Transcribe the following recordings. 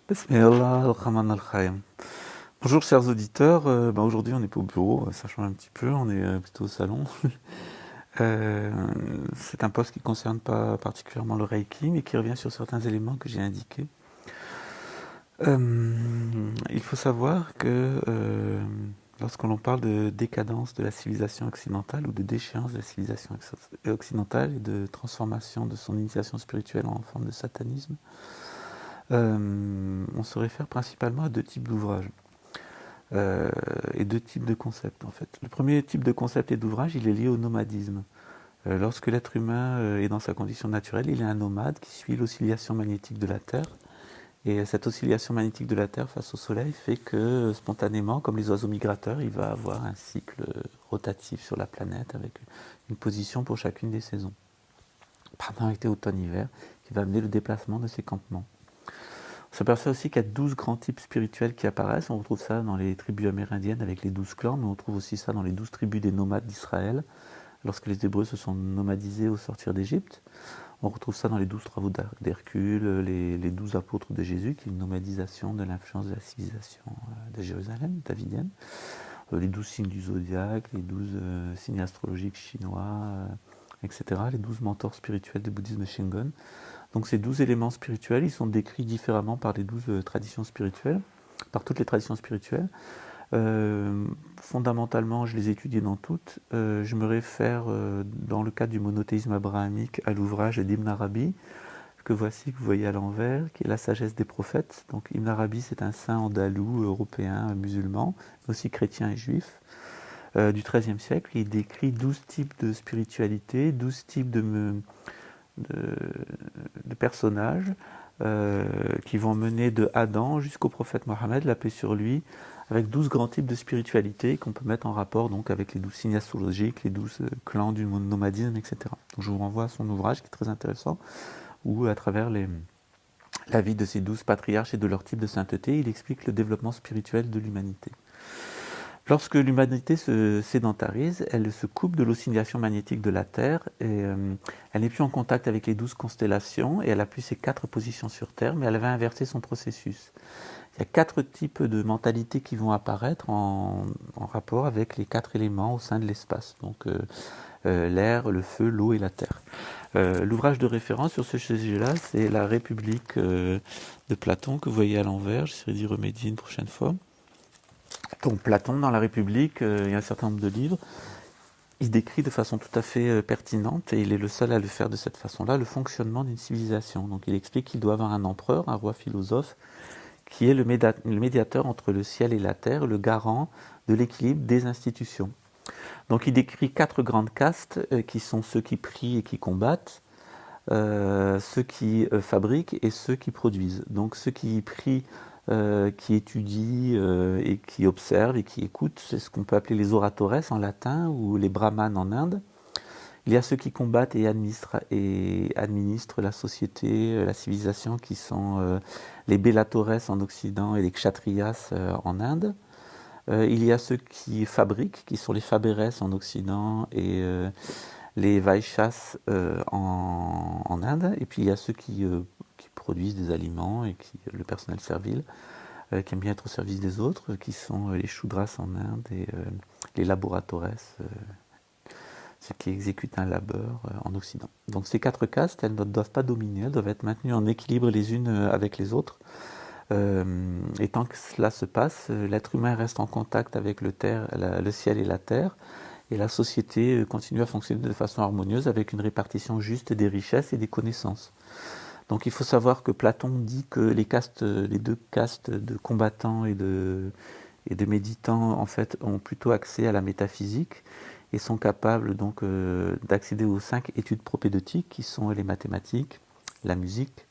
Bismillah ar-Rahman ar-Rahim. Bonjour chers auditeurs, aujourd'hui on n'est pas au bureau, ça change un petit peu, on est plutôt au salon. Euh, c'est un poste qui ne concerne pas particulièrement le Reiki, mais qui revient sur certains éléments que j'ai indiqués. Il faut savoir que lorsque l'on parle de décadence de la civilisation occidentale ou de déchéance de la civilisation occidentale et de transformation de son initiation spirituelle en forme de satanisme, on se réfère principalement à deux types d'ouvrages et deux types de concepts en fait. Le premier type de concept et d'ouvrage, il est lié au nomadisme. Lorsque l'être humain est dans sa condition naturelle, il est un nomade qui suit l'oscillation magnétique de la Terre. Et cette oscillation magnétique de la Terre face au Soleil fait que spontanément, comme les oiseaux migrateurs, il va avoir un cycle rotatif sur la planète avec une position pour chacune des saisons. Printemps, été, automne, hiver, qui va amener le déplacement de ces campements. On s'aperçoit aussi qu'il y a 12 grands types spirituels qui apparaissent. On retrouve ça dans les tribus amérindiennes avec les 12 clans, mais on trouve aussi ça dans les 12 tribus des nomades d'Israël, lorsque les Hébreux se sont nomadisés au sortir d'Égypte. On retrouve ça dans les 12 travaux d'Hercule, les 12 apôtres de Jésus, qui est une nomadisation de l'influence de la civilisation de Jérusalem, davidienne. Les 12 signes du zodiaque, les 12 signes astrologiques chinois, etc. Les 12 mentors spirituels du bouddhisme Shingon. Donc ces 12 éléments spirituels, ils sont décrits différemment par les 12 traditions spirituelles, par toutes les traditions spirituelles. Fondamentalement, je les étudie dans toutes. Je me réfère, dans le cadre du monothéisme abrahamique, à l'ouvrage d'Ibn Arabi, que voici, que vous voyez à l'envers, qui est La sagesse des prophètes. Donc Ibn Arabi, c'est un saint andalou, européen, musulman, mais aussi chrétien et juif, du XIIIe siècle. Il décrit 12 types de spiritualité, 12 types de personnages qui vont mener de Adam jusqu'au prophète Mohammed, la paix sur lui, avec 12 grands types de spiritualité qu'on peut mettre en rapport donc avec les 12 signes astrologiques, les 12 clans du nomadisme, etc. Donc je vous renvoie à son ouvrage qui est très intéressant, où à travers la vie de ces 12 patriarches et de leur type de sainteté, il explique le développement spirituel de l'humanité. Lorsque l'humanité se sédentarise, elle se coupe de l'oscillation magnétique de la Terre et elle n'est plus en contact avec les 12 constellations et elle a plus ses 4 positions sur Terre, mais elle va inverser son processus. Il y a 4 types de mentalités qui vont apparaître en rapport avec les 4 éléments au sein de l'espace, donc l'air, le feu, l'eau et la terre. L'ouvrage de référence sur ce sujet-là, c'est La République de Platon, que vous voyez à l'envers. J'essaierai d'y remédier une prochaine fois. Donc Platon, dans La République, il y a un certain nombre de livres. Il décrit de façon tout à fait pertinente, et il est le seul à le faire de cette façon-là, le fonctionnement d'une civilisation. Donc il explique qu'il doit avoir un empereur, un roi philosophe, qui est le médiateur entre le ciel et la terre, le garant de l'équilibre des institutions. Donc il décrit 4 grandes castes, qui sont ceux qui prient et qui combattent, ceux qui fabriquent et ceux qui produisent. Donc ceux qui prient, qui étudient et qui observent et qui écoutent, c'est ce qu'on peut appeler les oratores en latin ou les brahmanes en Inde. Il y a ceux qui combattent et administrent la société, la civilisation, qui sont les bellatores en Occident et les kshatriyas en Inde. Il y a ceux qui fabriquent, qui sont les faberes en Occident et les vaishyas en Inde. Et puis il y a ceux qui produisent des aliments et le personnel servile, qui aime bien être au service des autres, qui sont les shudras en Inde et les laboratores, ceux qui exécutent un labeur en Occident. Donc ces 4 castes, elles ne doivent pas dominer, elles doivent être maintenues en équilibre les unes avec les autres. Et tant que cela se passe, l'être humain reste en contact avec le ciel et la terre, et la société continue à fonctionner de façon harmonieuse avec une répartition juste des richesses et des connaissances. Donc il faut savoir que Platon dit que les 2 castes de combattants et de méditants en fait ont plutôt accès à la métaphysique et sont capables donc d'accéder aux 5 études propédeutiques qui sont les mathématiques, la musique,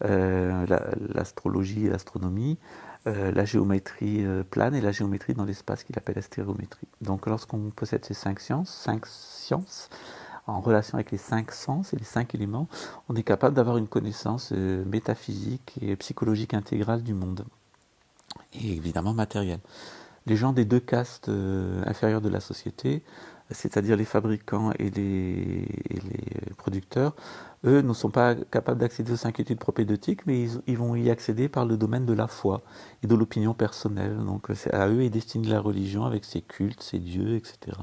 l'astrologie et l'astronomie, la géométrie plane et la géométrie dans l'espace qu'il appelle la stéréométrie. Donc lorsqu'on possède ces 5 sciences, en relation avec les 5 sens et les 5 éléments, on est capable d'avoir une connaissance métaphysique et psychologique intégrale du monde, et évidemment matérielle. Les gens des 2 castes inférieures de la société c'est-à-dire les fabricants et les producteurs, eux ne sont pas capables d'accéder aux inquiétudes propédeutiques, mais ils vont y accéder par le domaine de la foi et de l'opinion personnelle. Donc c'est à eux est destinée la religion avec ses cultes, ses dieux, etc.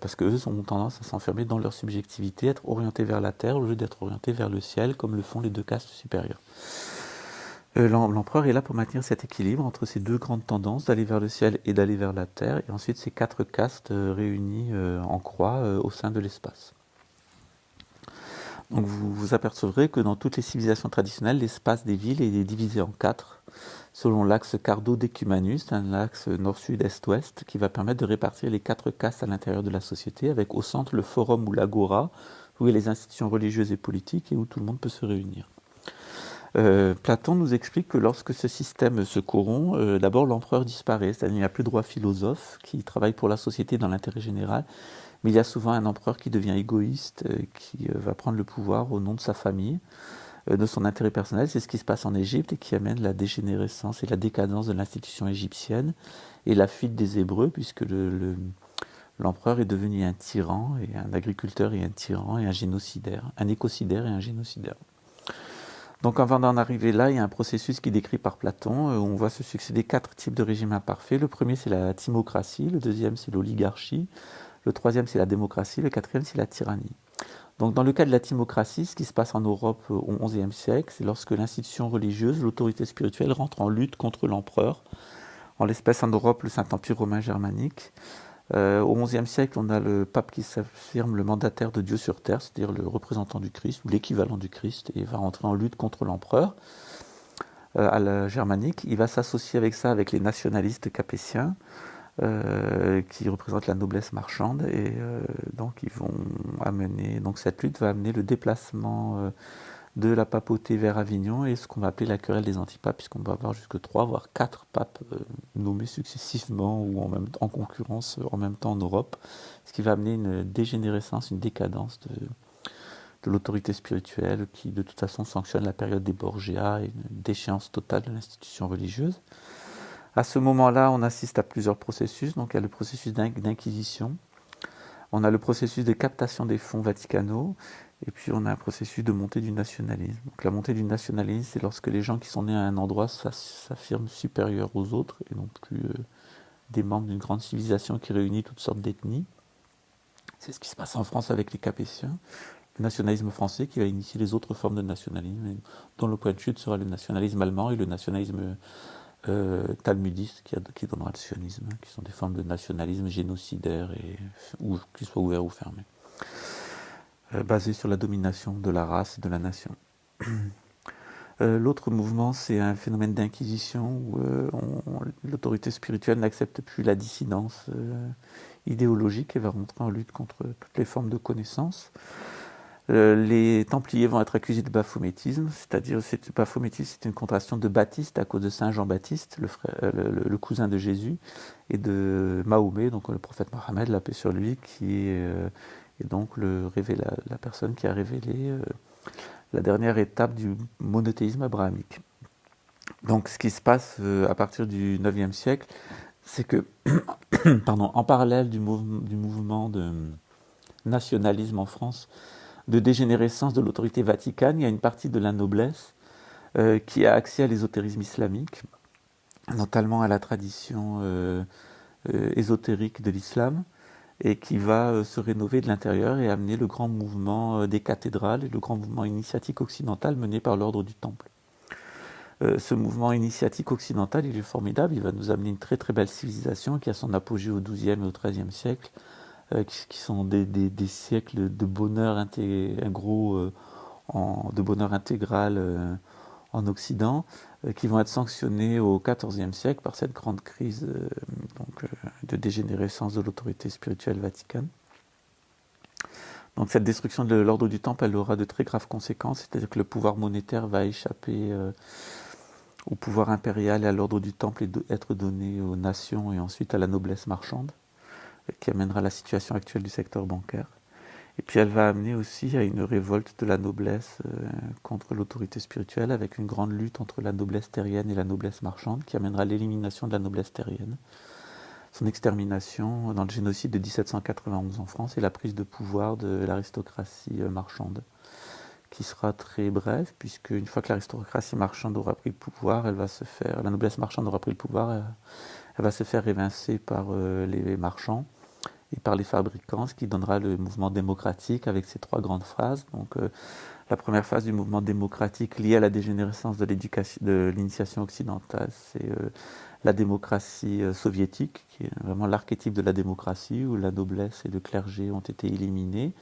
Parce qu'eux ont tendance à s'enfermer dans leur subjectivité, être orientés vers la terre au lieu d'être orientés vers le ciel, comme le font les deux castes supérieures. L'empereur est là pour maintenir cet équilibre entre ces deux grandes tendances, d'aller vers le ciel et d'aller vers la terre, et ensuite ces quatre castes réunies en croix au sein de l'espace. Donc vous vous apercevrez que dans toutes les civilisations traditionnelles, l'espace des villes est divisé en quatre, selon l'axe Cardo-Decumanus, un axe nord-sud, est-ouest, qui va permettre de répartir les quatre castes à l'intérieur de la société, avec au centre le forum ou l'agora, où il y a les institutions religieuses et politiques et où tout le monde peut se réunir. Platon nous explique que lorsque ce système se corrompt, d'abord l'empereur disparaît, c'est-à-dire qu'il n'y a plus de roi philosophe qui travaille pour la société dans l'intérêt général, mais il y a souvent un empereur qui devient égoïste, qui va prendre le pouvoir au nom de sa famille, de son intérêt personnel. C'est ce qui se passe en Égypte et qui amène la dégénérescence et la décadence de l'institution égyptienne et la fuite des Hébreux, puisque l'empereur est devenu un tyran, et un agriculteur et un tyran et un génocidaire, un écocidaire et un génocidaire. Donc avant d'en arriver là, il y a un processus qui est décrit par Platon, où on voit se succéder 4 types de régimes imparfaits. Le premier, c'est la timocratie, le deuxième, c'est l'oligarchie, le troisième, c'est la démocratie, le quatrième, c'est la tyrannie. Donc dans le cas de la timocratie, ce qui se passe en Europe au XIe siècle, c'est lorsque l'institution religieuse, l'autorité spirituelle, rentre en lutte contre l'empereur. En l'espèce en Europe, le Saint-Empire romain germanique. Au XIe siècle, on a le pape qui s'affirme le mandataire de Dieu sur terre, c'est-à-dire le représentant du Christ, ou l'équivalent du Christ, et va rentrer en lutte contre l'empereur à la germanique. Il va s'associer avec ça avec les nationalistes capétiens, qui représentent la noblesse marchande, et donc ils vont amener, donc cette lutte va amener le déplacement de la papauté vers Avignon et ce qu'on va appeler la querelle des antipapes, puisqu'on va avoir jusque 3 voire 4 papes nommés successivement ou en concurrence en même temps en Europe, ce qui va amener une dégénérescence, une décadence de l'autorité spirituelle qui de toute façon sanctionne la période des Borgia et une déchéance totale de l'institution religieuse. À ce moment-là, on assiste à plusieurs processus. Donc il y a le processus d'inquisition, on a le processus de captation des fonds vaticanaux, et puis on a un processus de montée du nationalisme. Donc la montée du nationalisme, c'est lorsque les gens qui sont nés à un endroit s'affirment supérieurs aux autres, et non plus des membres d'une grande civilisation qui réunit toutes sortes d'ethnies. C'est ce qui se passe en France avec les Capétiens. Le nationalisme français qui va initier les autres formes de nationalisme, dont le point de chute sera le nationalisme allemand et le nationalisme talmudiste qui donnera le sionisme, qui sont des formes de nationalisme génocidaire, ou qu'ils soient ouverts ou fermés, basés sur la domination de la race et de la nation. L'autre mouvement, c'est un phénomène d'inquisition où l'autorité spirituelle n'accepte plus la dissidence idéologique et va rentrer en lutte contre toutes les formes de connaissance. Les Templiers vont être accusés de baphométisme, c'est-à-dire que baphométisme, c'est une contraction de Baptiste à cause de Saint Jean-Baptiste, le cousin de Jésus, et de Mahomet, donc le prophète Mohammed, la paix sur lui, qui est donc la personne qui a révélé la dernière étape du monothéisme abrahamique. Donc ce qui se passe à partir du IXe siècle, c'est que, en parallèle du mouvement de nationalisme en France, de dégénérescence de l'autorité vaticane, il y a une partie de la noblesse qui a accès à l'ésotérisme islamique, notamment à la tradition ésotérique de l'islam, et qui va se rénover de l'intérieur et amener le grand mouvement des cathédrales et le grand mouvement initiatique occidental mené par l'ordre du Temple. Ce mouvement initiatique occidental, il est formidable, il va nous amener une très très belle civilisation qui a son apogée au XIIe et au XIIIe siècle, qui sont des siècles de bonheur de bonheur intégral en Occident, qui vont être sanctionnés au XIVe siècle par cette grande crise de dégénérescence de l'autorité spirituelle vaticane. Donc cette destruction de l'ordre du Temple, elle aura de très graves conséquences, c'est-à-dire que le pouvoir monétaire va échapper au pouvoir impérial et à l'ordre du Temple et être donné aux nations et ensuite à la noblesse marchande, qui amènera la situation actuelle du secteur bancaire. Et puis elle va amener aussi à une révolte de la noblesse contre l'autorité spirituelle, avec une grande lutte entre la noblesse terrienne et la noblesse marchande, qui amènera à l'élimination de la noblesse terrienne. son extermination dans le génocide de 1791 en France et la prise de pouvoir de l'aristocratie marchande, qui sera très bref, puisque une fois que l'aristocratie marchande aura pris le pouvoir, la noblesse marchande aura pris le pouvoir, elle va se faire évincer par les marchands et par les fabricants, ce qui donnera le mouvement démocratique avec ses 3 grandes phases. Donc, la première phase du mouvement démocratique liée à la dégénérescence de l'initiation occidentale, c'est la démocratie soviétique, qui est vraiment l'archétype de la démocratie, où la noblesse et le clergé ont été éliminés,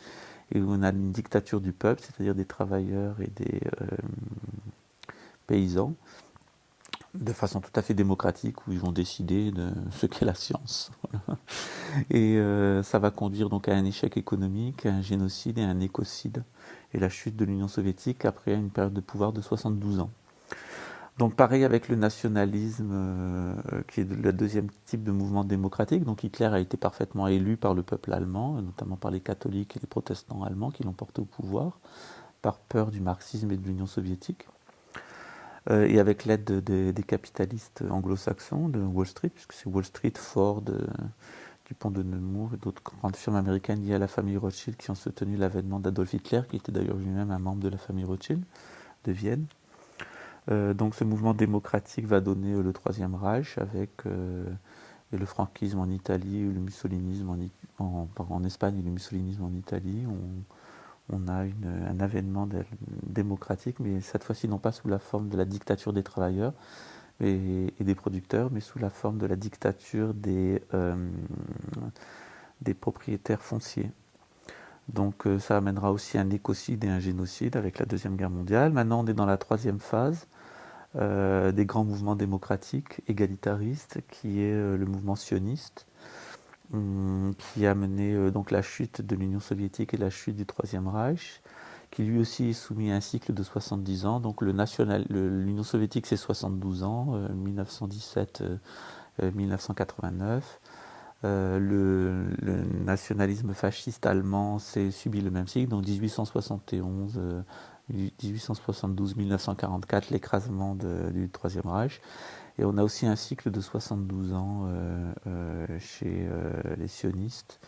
et où on a une dictature du peuple, c'est-à-dire des travailleurs et des paysans, de façon tout à fait démocratique, où ils vont décider de ce qu'est la science. Et ça va conduire donc à un échec économique, à un génocide et à un écocide, et la chute de l'Union soviétique après une période de pouvoir de 72 ans. Donc pareil avec le nationalisme, qui est le deuxième type de mouvement démocratique. Donc Hitler a été parfaitement élu par le peuple allemand, notamment par les catholiques et les protestants allemands qui l'ont porté au pouvoir, par peur du marxisme et de l'Union soviétique. Et avec l'aide des capitalistes anglo-saxons de Wall Street, puisque c'est Wall Street, Ford, Dupont de Nemours et d'autres grandes firmes américaines liées à la famille Rothschild qui ont soutenu l'avènement d'Adolf Hitler, qui était d'ailleurs lui-même un membre de la famille Rothschild de Vienne. Donc ce mouvement démocratique va donner le Troisième Reich avec et le franquisme en Italie, le mussolinisme en Espagne et le mussolinisme en Italie. On a un avènement démocratique, mais cette fois-ci non pas sous la forme de la dictature des travailleurs et des producteurs, mais sous la forme de la dictature des propriétaires fonciers. Donc ça amènera aussi un écocide et un génocide avec la Deuxième Guerre mondiale. Maintenant on est dans la troisième phase des grands mouvements démocratiques, égalitaristes, qui est le mouvement sioniste, qui a mené donc la chute de l'Union soviétique et la chute du Troisième Reich, qui lui aussi est soumis à un cycle de 70 ans. Donc l'Union soviétique c'est 72 ans, 1917-1989. Le nationalisme fasciste allemand s'est subi le même cycle, donc 1871, 1872-1944, l'écrasement du Troisième Reich. Et on a aussi un cycle de 72 ans chez les sionistes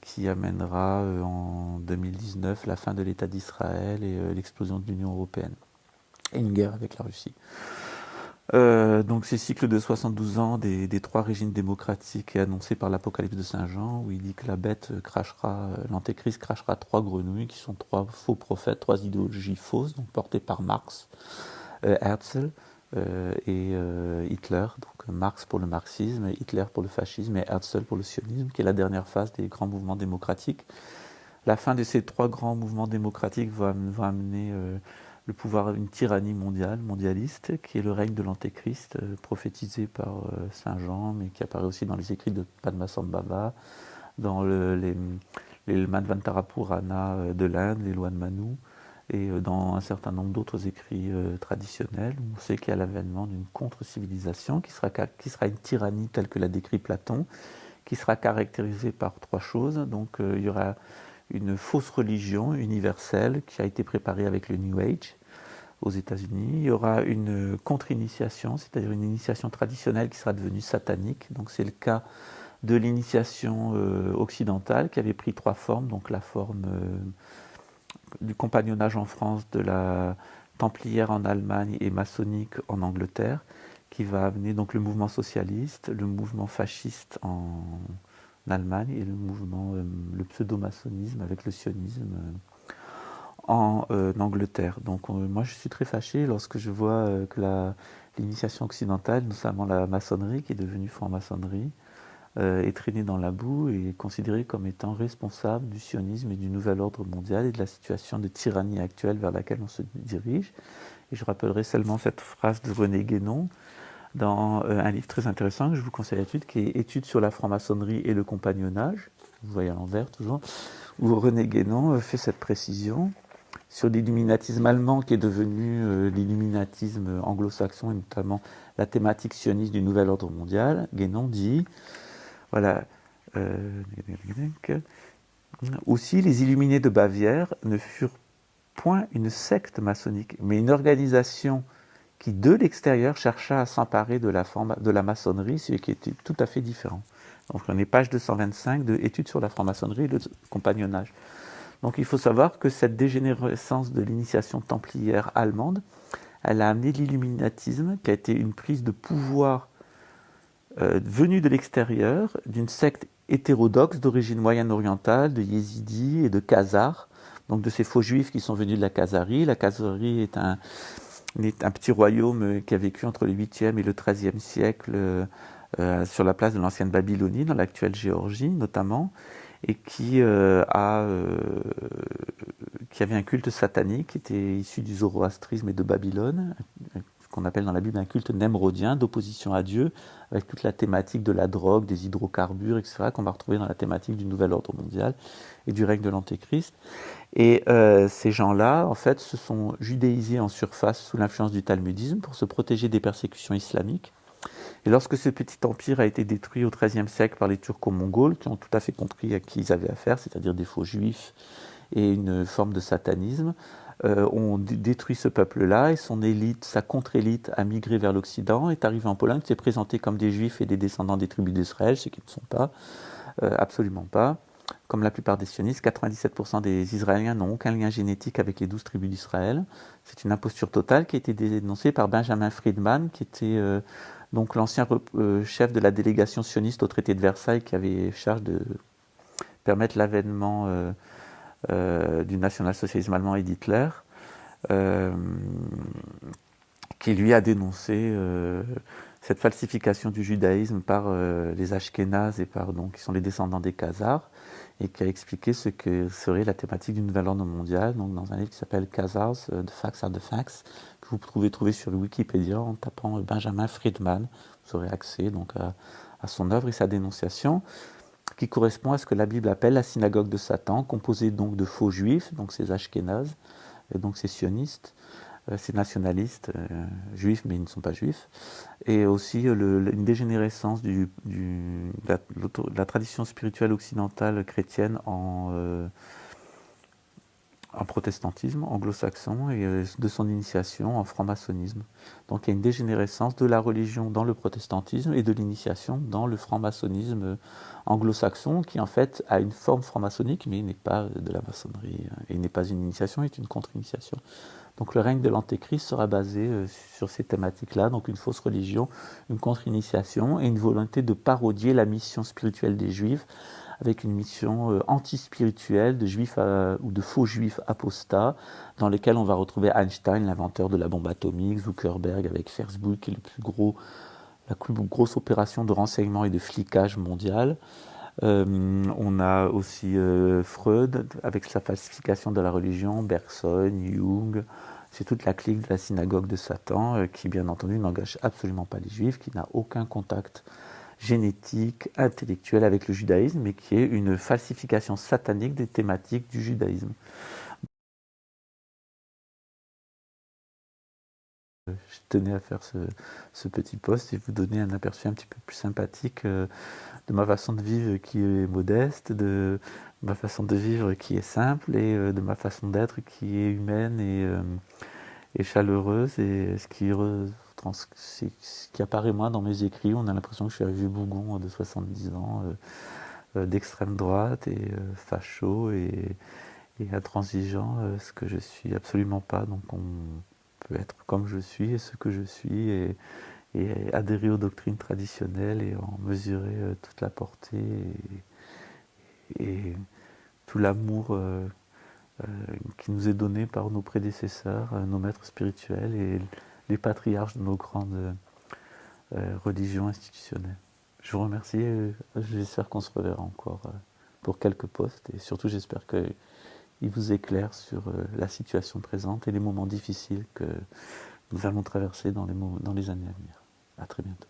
qui amènera en 2019 la fin de l'État d'Israël et l'explosion de l'Union européenne et une guerre avec la Russie. Donc ces cycles de 72 ans des 3 régimes démocratiques est annoncé par l'Apocalypse de Saint Jean, où il dit que la bête crachera, l'antéchrist crachera 3 grenouilles, qui sont 3 faux prophètes, 3 idéologies fausses, donc portées par Marx, Herzl et Hitler. Donc Marx pour le marxisme, Hitler pour le fascisme et Herzl pour le sionisme, qui est la dernière phase des grands mouvements démocratiques. La fin de ces 3 grands mouvements démocratiques va amener le pouvoir d'une tyrannie mondialiste, qui est le règne de l'Antéchrist, prophétisé par Saint Jean, mais qui apparaît aussi dans les écrits de Padmasambhava, dans les Manvantara Purana de l'Inde, les lois de Manu, et dans un certain nombre d'autres écrits traditionnels, où on sait qu'il y a l'avènement d'une contre-civilisation qui sera une tyrannie telle que l'a décrit Platon, qui sera caractérisée par 3 choses. Donc il y aura une fausse religion universelle qui a été préparée avec le New Age aux États-Unis. Il y aura une contre-initiation, c'est-à-dire une initiation traditionnelle qui sera devenue satanique. Donc c'est le cas de l'initiation occidentale qui avait pris 3 formes, donc la forme du compagnonnage en France, de la templière en Allemagne et maçonnique en Angleterre, qui va amener donc le mouvement socialiste, le mouvement fasciste en Allemagne et le pseudo-maçonnisme avec le sionisme en Angleterre. Donc moi je suis très fâché lorsque je vois que l'initiation occidentale, notamment la maçonnerie qui est devenue franc-maçonnerie, est traînée dans la boue et est considérée comme étant responsable du sionisme et du nouvel ordre mondial et de la situation de tyrannie actuelle vers laquelle on se dirige. Et je rappellerai seulement cette phrase de René Guénon dans un livre très intéressant que je vous conseille d'étude, qui est Études sur la franc-maçonnerie et le compagnonnage, vous voyez à l'envers toujours, où René Guénon fait cette précision sur l'illuminatisme allemand qui est devenu l'illuminatisme anglo-saxon et notamment la thématique sioniste du nouvel ordre mondial. Guénon dit, voilà, aussi les illuminés de Bavière ne furent point une secte maçonnique, mais une organisation qui de l'extérieur chercha à s'emparer de la maçonnerie, ce qui était tout à fait différent. Donc on est page 225 de Études sur la franc-maçonnerie et le compagnonnage. Donc il faut savoir que cette dégénérescence de l'initiation templière allemande, elle a amené l'illuminatisme, qui a été une prise de pouvoir venue de l'extérieur, d'une secte hétérodoxe d'origine moyenne-orientale, de yézidis et de khazars, donc de ces faux juifs qui sont venus de la Khazarie. La Khazarie est un petit royaume qui a vécu entre le 8e et le 13e siècle sur la place de l'ancienne Babylonie, dans l'actuelle Géorgie notamment, et qui avait un culte satanique qui était issu du zoroastrisme et de Babylone, qu'on appelle dans la Bible un culte némrodien d'opposition à Dieu, avec toute la thématique de la drogue, des hydrocarbures, etc., qu'on va retrouver dans la thématique du nouvel ordre mondial et du règne de l'Antéchrist. Et ces gens-là, en fait, se sont judéisés en surface sous l'influence du talmudisme pour se protéger des persécutions islamiques. Et lorsque ce petit empire a été détruit au XIIIe siècle par les Turco-Mongols, qui ont tout à fait compris à qui ils avaient affaire, c'est-à-dire des faux juifs et une forme de satanisme, ont détruit ce peuple-là et son élite, sa contre-élite a migré vers l'Occident, est arrivée en Pologne, s'est présentée comme des juifs et des descendants des tribus d'Israël, ce qui ne sont pas, absolument pas. Comme la plupart des sionistes, 97% des Israéliens n'ont aucun lien génétique avec les 12 tribus d'Israël. C'est une imposture totale qui a été dénoncée par Benjamin Friedman, qui était donc l'ancien chef de la délégation sioniste au traité de Versailles, qui avait charge de permettre l'avènement du national-socialisme allemand et d'Hitler, qui lui a dénoncé cette falsification du judaïsme par les Ashkénazes et qui sont les descendants des Khazars, et qui a expliqué ce que serait la thématique du nouvel ordre mondial, donc dans un livre qui s'appelle Khazars, The Facts are the Facts, que vous pouvez trouver sur le Wikipédia en tapant Benjamin Friedman. Vous aurez accès donc à son œuvre et sa dénonciation, qui correspond à ce que la Bible appelle la synagogue de Satan, composée donc de faux juifs, donc ces Ashkénazes, et donc ces sionistes, ces nationalistes juifs, mais ils ne sont pas juifs, et aussi une dégénérescence de la tradition spirituelle occidentale chrétienne en protestantisme anglo-saxon et de son initiation en franc-maçonnisme. Donc il y a une dégénérescence de la religion dans le protestantisme et de l'initiation dans le franc-maçonnisme anglo-saxon, qui en fait a une forme franc-maçonnique, mais n'est pas de la maçonnerie, et n'est pas une initiation, est une contre-initiation. Donc le règne de l'Antéchrist sera basé sur ces thématiques-là, donc une fausse religion, une contre-initiation et une volonté de parodier la mission spirituelle des Juifs, avec une mission anti-spirituelle de juifs ou de faux juifs apostats, dans lesquels on va retrouver Einstein, l'inventeur de la bombe atomique, Zuckerberg avec Facebook, qui est la plus grosse opération de renseignement et de flicage mondial. On a aussi Freud avec sa falsification de la religion, Bergson, Jung, c'est toute la clique de la synagogue de Satan qui bien entendu n'engage absolument pas les juifs, qui n'a aucun contact génétique, intellectuel avec le judaïsme, mais qui est une falsification satanique des thématiques du judaïsme. Je tenais à faire ce petit post et vous donner un aperçu un petit peu plus sympathique de ma façon de vivre qui est modeste, de ma façon de vivre qui est simple et de ma façon d'être qui est humaine et chaleureuse, et ce qui apparaît moi dans mes écrits. On a l'impression que je suis un vieux bougon de 70 ans, d'extrême droite et facho et intransigeant, ce que je suis absolument pas. Donc on peut être comme je suis et ce que je suis et adhérer aux doctrines traditionnelles et en mesurer toute la portée et tout l'amour qui nous est donné par nos prédécesseurs, nos maîtres spirituels et les patriarches de nos grandes religions institutionnelles. Je vous remercie et j'espère qu'on se reverra encore pour quelques posts, et surtout j'espère qu'il vous éclaire sur la situation présente et les moments difficiles que nous allons traverser dans les années à venir. À très bientôt.